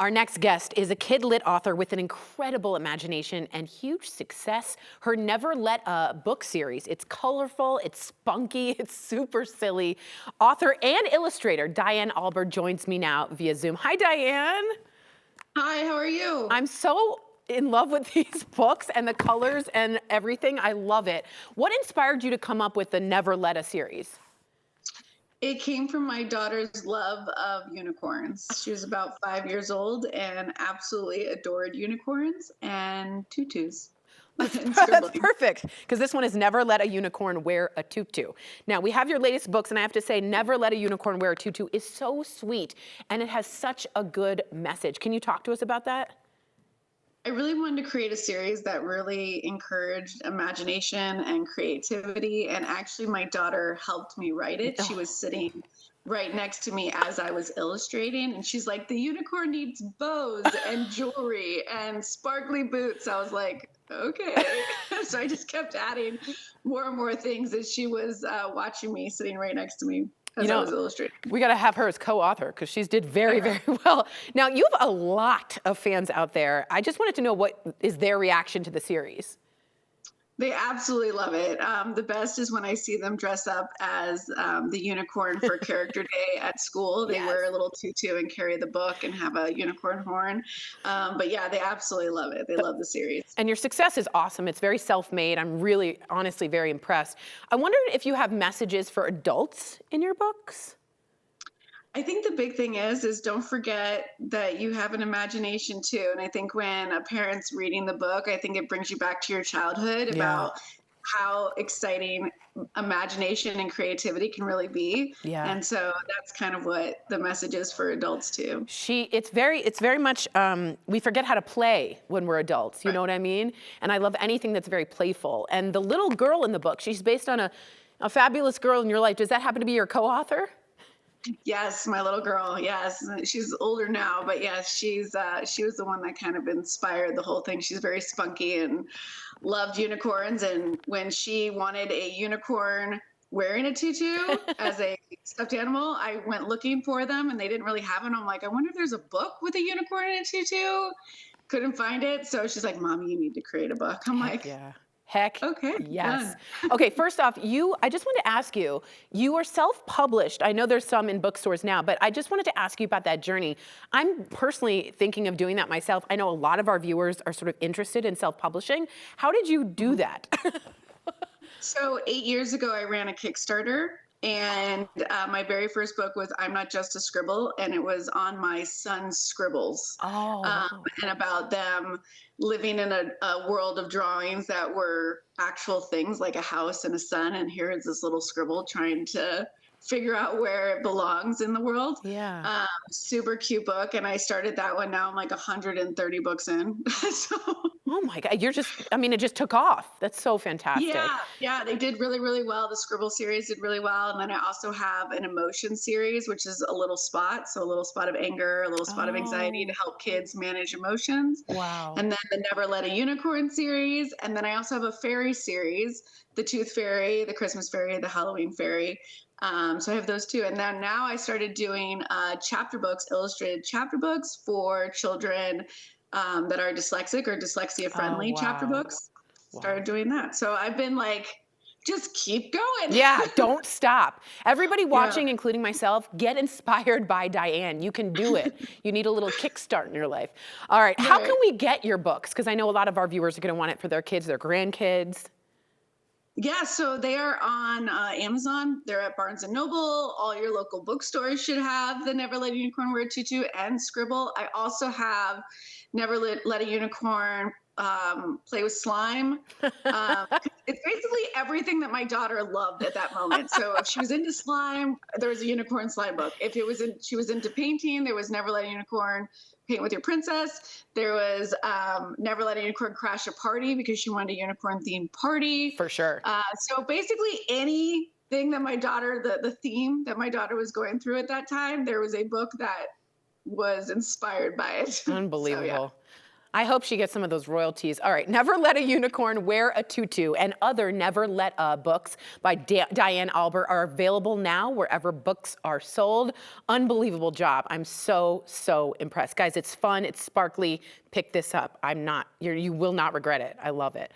Our next guest is a kid-lit author with an incredible imagination and huge success. Her Never Let a book series. It's colorful, it's spunky, it's super silly. Author and illustrator Diane Alber joins me now via Zoom. Hi, Diane. Hi, how are you? I'm so in love with these books and the colors and everything. I love it. What inspired you to come up with the Never Let a series? It came from my daughter's love of unicorns. She was about 5 years old and absolutely adored unicorns and tutus. And That's scribbling. perfect, because this one is Never Let a Unicorn Wear a Tutu. Now, we have your latest books, and I have to say, Never Let a Unicorn Wear a Tutu is so sweet, and it has such a good message. Can you talk to us about that? I really wanted to create a series that really encouraged imagination and creativity. And actually, my daughter helped me write it. She was sitting right next to me as I was illustrating. And she's like, the unicorn needs bows and jewelry and sparkly boots. I was like, okay. So I just kept adding more and more things as she was watching me, sitting right next to me. As I was illustrating. We got to have her as co-author because she's did very, very well. Now, you have a lot of fans out there. I just wanted to know, what is their reaction to the series? They absolutely love it. The best is when I see them dress up as the unicorn for character day at school. They wear a little tutu and carry the book and have a unicorn horn. But yeah, they absolutely love it. They love the series. And your success is awesome. It's very self-made. I'm really, honestly, very impressed. I wondered if you have messages for adults in your books? I think the big thing is don't forget that you have an imagination too. And I think when a parent's reading the book, I think it brings you back to your childhood about how exciting imagination and creativity can really be. Yeah. And so that's kind of what the message is for adults too. It's very much, we forget how to play when we're adults, you know what I mean? And I love anything that's very playful. And the little girl in the book, she's based on a fabulous girl in your life. Does that happen to be your co-author? Yes, my little girl. Yes, she's older now, but yes, she was the one that kind of inspired the whole thing. She's very spunky and loved unicorns. And when she wanted a unicorn wearing a tutu as a stuffed animal, I went looking for them, and they didn't really have them. I'm like, I wonder if there's a book with a unicorn in a tutu. Couldn't find it, so she's like, "Mommy, you need to create a book." I'm like, yeah. Heck, okay, yes. done. Okay, first off, I just want to ask you, you are self-published. I know there's some in bookstores now, but I just wanted to ask you about that journey. I'm personally thinking of doing that myself. I know a lot of our viewers are sort of interested in self-publishing. How did you do that? So 8 years ago, I ran a Kickstarter, and my very first book was I'm Not Just a Scribble, and it was on my son's scribbles. And about them living in a world of drawings that were actual things like a house and a sun, and here is this little scribble trying to figure out where it belongs in the world. Yeah. Super cute book, and I started that one. Now I'm like 130 books in. So Oh my God, it just took off. That's so fantastic. yeah, they did really, really well. The Scribble series did really well. And then I also have an emotion series, which is a little spot. So a little spot of anger, a little spot of anxiety to help kids manage emotions. Wow. And then the Never Let a Unicorn series. And then I also have a fairy series, the Tooth Fairy, the Christmas Fairy, the Halloween Fairy. So I have those two. And then now I started doing chapter books, illustrated chapter books for children that are dyslexic or dyslexia friendly chapter books. Started doing that. So I've been like, just keep going. Yeah, don't stop. Everybody watching, including myself, get inspired by Diane. You can do it. You need a little kickstart in your life. All right, how can we get your books? Because I know a lot of our viewers are going to want it for their kids, their grandkids. Yeah, so they are on Amazon. They're at Barnes & Noble. All your local bookstores should have the Never Let a Unicorn Wear a Tutu and Scribble. I also have Never Let a Unicorn Play with Slime. It's basically everything that my daughter loved at that moment. So if she was into slime, there was a unicorn slime book. If she was into painting, there was Never Let a Unicorn Paint with Your Princess. There was Never Let a Unicorn Crash a Party because she wanted a unicorn themed party. For sure. So basically anything that my daughter, the theme that my daughter was going through at that time, there was a book that was inspired by it. Unbelievable. So, yeah. I hope she gets some of those royalties. All right, Never Let a Unicorn Wear a Tutu and other Never Let books by Diane Alber are available now wherever books are sold. Unbelievable job. I'm so, so impressed. Guys, it's fun, it's sparkly. Pick this up. You will not regret it. I love it.